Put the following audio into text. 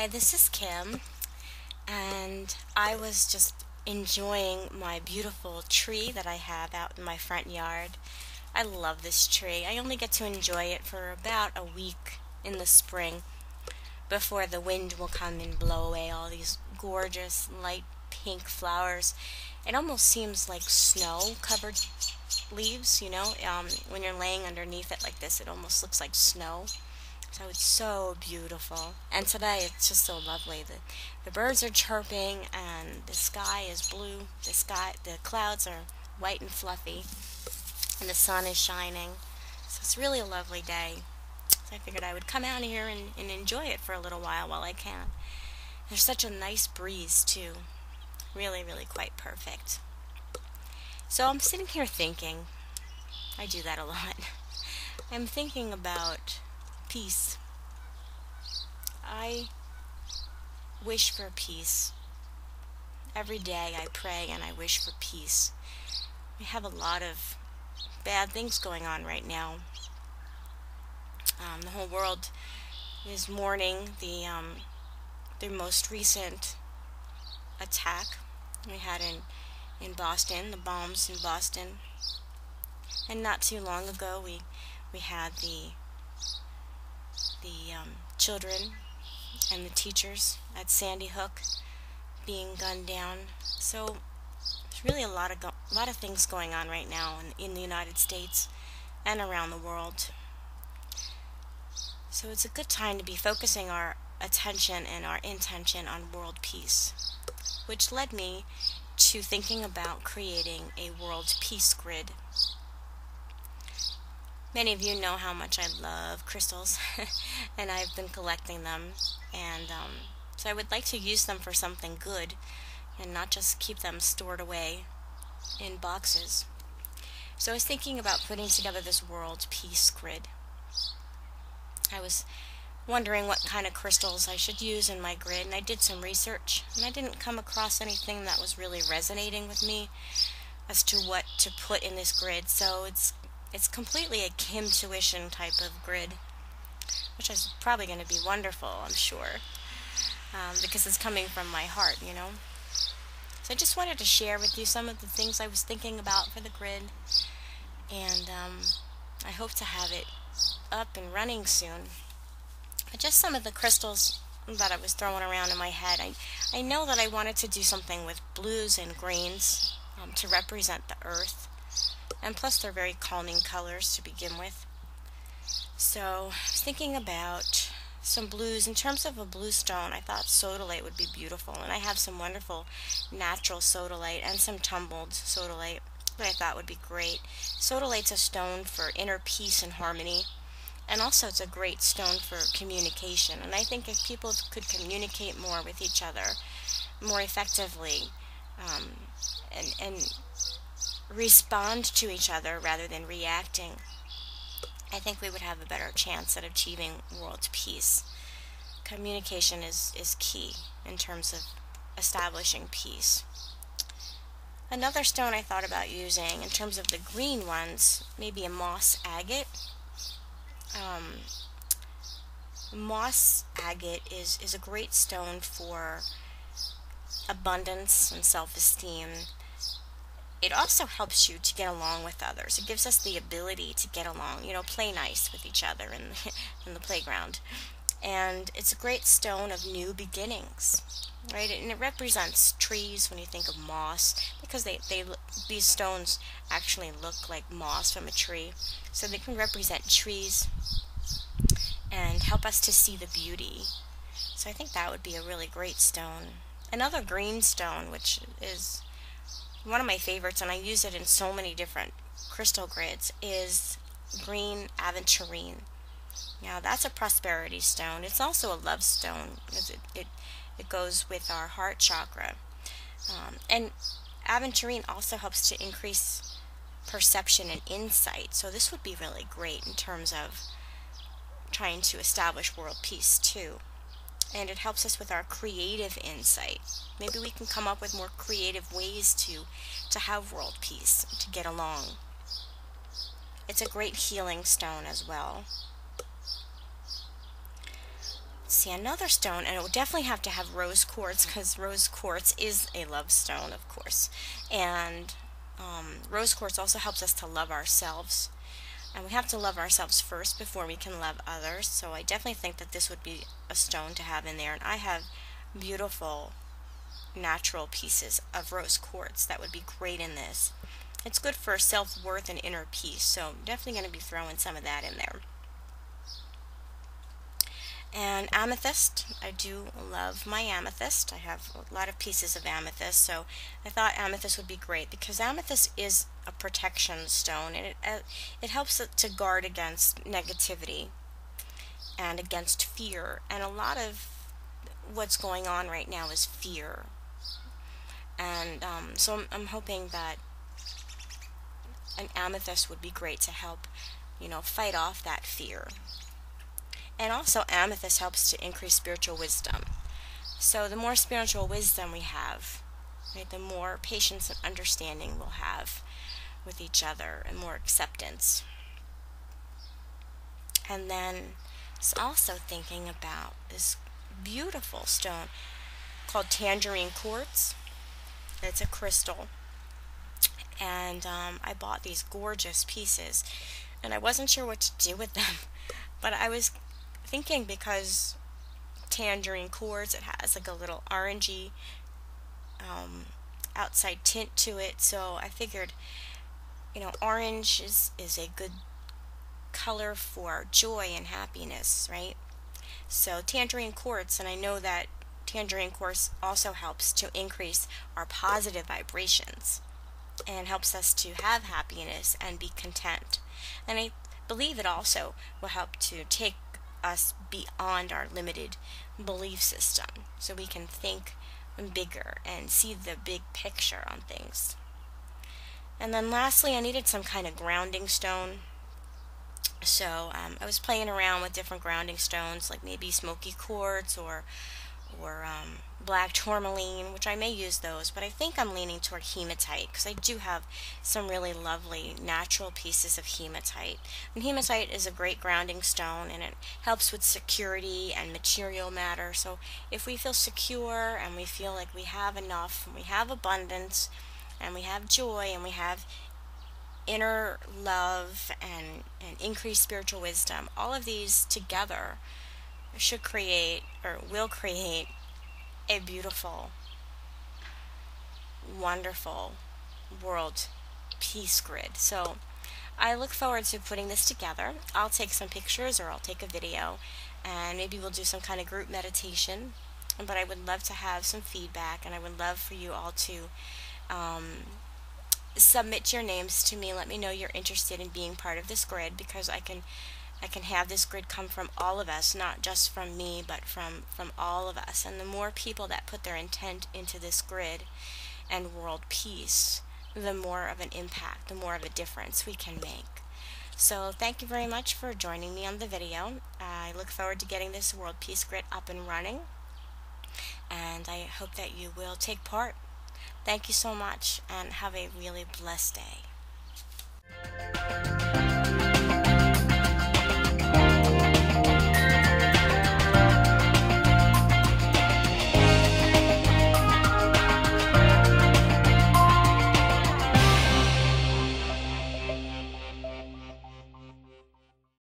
Hi, this is Kim, and I was just enjoying my beautiful tree that I have out in my front yard. I love this tree. I only get to enjoy it for about a week in the spring before the wind will come and blow away all these gorgeous light pink flowers. It almost seems like snow-covered leaves, when you're laying underneath it like this, it almost looks like snow. So it's so beautiful. And today it's just so lovely. The birds are chirping and the sky is blue. The clouds are white and fluffy and the sun is shining. So it's really a lovely day. So I figured I would come out here and enjoy it for a little while I can. There's such a nice breeze too. Really, really quite perfect. So I'm sitting here thinking, I do that a lot. I'm thinking about peace. I wish for peace. Every day I pray and I wish for peace. We have a lot of bad things going on right now. The whole world is mourning the most recent attack we had in Boston, the bombs in Boston. And not too long ago we had the children and the teachers at Sandy Hook being gunned down. So there's really a lot of things going on right now in the United States and around the world. So it's a good time to be focusing our attention and our intention on world peace, which led me to thinking about creating a world peace grid. Many of you know how much I love crystals, and I've been collecting them, and so I would like to use them for something good, and not just keep them stored away in boxes. So I was thinking about putting together this world peace grid. I was wondering what kind of crystals I should use in my grid, and I did some research, and I didn't come across anything that was really resonating with me as to what to put in this grid, so it's completely a Kim tuition type of grid, which is probably going to be wonderful, I'm sure, because it's coming from my heart, So I just wanted to share with you some of the things I was thinking about for the grid, and I hope to have it up and running soon. But just some of the crystals that I was throwing around in my head. I know that I wanted to do something with blues and greens to represent the earth. And plus they're very calming colors to begin with. So I was thinking about some blues. In terms of a blue stone, I thought sodalite would be beautiful. And I have some wonderful natural sodalite and some tumbled sodalite that I thought would be great. Sodalite's a stone for inner peace and harmony. And also it's a great stone for communication. And I think if people could communicate more with each other more effectively and respond to each other rather than reacting, I think we would have a better chance at achieving world peace. Communication is key in terms of establishing peace. Another stone I thought about using in terms of the green ones, maybe a moss agate. Moss agate is a great stone for abundance and self-esteem. It also helps you to get along with others. It gives us the ability to get along, play nice with each other in the playground. And it's a great stone of new beginnings, right? And it represents trees when you think of moss, because these stones actually look like moss from a tree. So they can represent trees and help us to see the beauty. So I think that would be a really great stone. Another green stone, which is one of my favorites, and I use it in so many different crystal grids, is green aventurine. Now that's a prosperity stone. It's also a love stone because it goes with our heart chakra. And aventurine also helps to increase perception and insight. So this would be really great in terms of trying to establish world peace too. And it helps us with our creative insight. Maybe we can come up with more creative ways to have world peace, to get along. It's a great healing stone as well. see, another stone, and it will definitely have to have rose quartz, because rose quartz is a love stone, of course. And rose quartz also helps us to love ourselves. And we have to love ourselves first before we can love others. So I definitely think that this would be a stone to have in there. And I have beautiful natural pieces of rose quartz that would be great in this. It's good for self-worth and inner peace, so I'm definitely going to be throwing some of that in there. And amethyst, I do love my amethyst. I have a lot of pieces of amethyst, so I thought amethyst would be great because amethyst is a protection stone, and it helps it to guard against negativity and against fear. And a lot of what's going on right now is fear. And so I'm hoping that an amethyst would be great to help, fight off that fear. And also amethyst helps to increase spiritual wisdom. So the more spiritual wisdom we have, right, the more patience and understanding we'll have with each other and more acceptance. And then it's also thinking about this beautiful stone called tangerine quartz. It's a crystal. And I bought these gorgeous pieces, and I wasn't sure what to do with them. But I was thinking, because tangerine quartz, it has like a little orangey outside tint to it, so I figured, orange is a good color for joy and happiness, right? So tangerine quartz, and I know that tangerine quartz also helps to increase our positive vibrations and helps us to have happiness and be content. And I believe it also will help to take us beyond our limited belief system, so we can think bigger and see the big picture on things. And then lastly, I needed some kind of grounding stone. So I was playing around with different grounding stones, like maybe smoky quartz or black tourmaline, which I may use those, but I think I'm leaning toward hematite because I do have some really lovely natural pieces of hematite. And hematite is a great grounding stone, and it helps with security and material matter. So if we feel secure and we feel like we have enough, and we have abundance, and we have joy, and we have inner love and increased spiritual wisdom, all of these together should create, or will create, a beautiful, wonderful world peace grid. So I look forward to putting this together. I'll take some pictures, or I'll take a video, and maybe we'll do some kind of group meditation. But I would love to have some feedback, and I would love for you all to submit your names to me. Let me know you're interested in being part of this grid, because I can have this grid come from all of us, not just from me, but from all of us. And the more people that put their intent into this grid and world peace, the more of an impact, the more of a difference we can make. So thank you very much for joining me on the video. I look forward to getting this world peace grid up and running, and I hope that you will take part. Thank you so much, and have a really blessed day.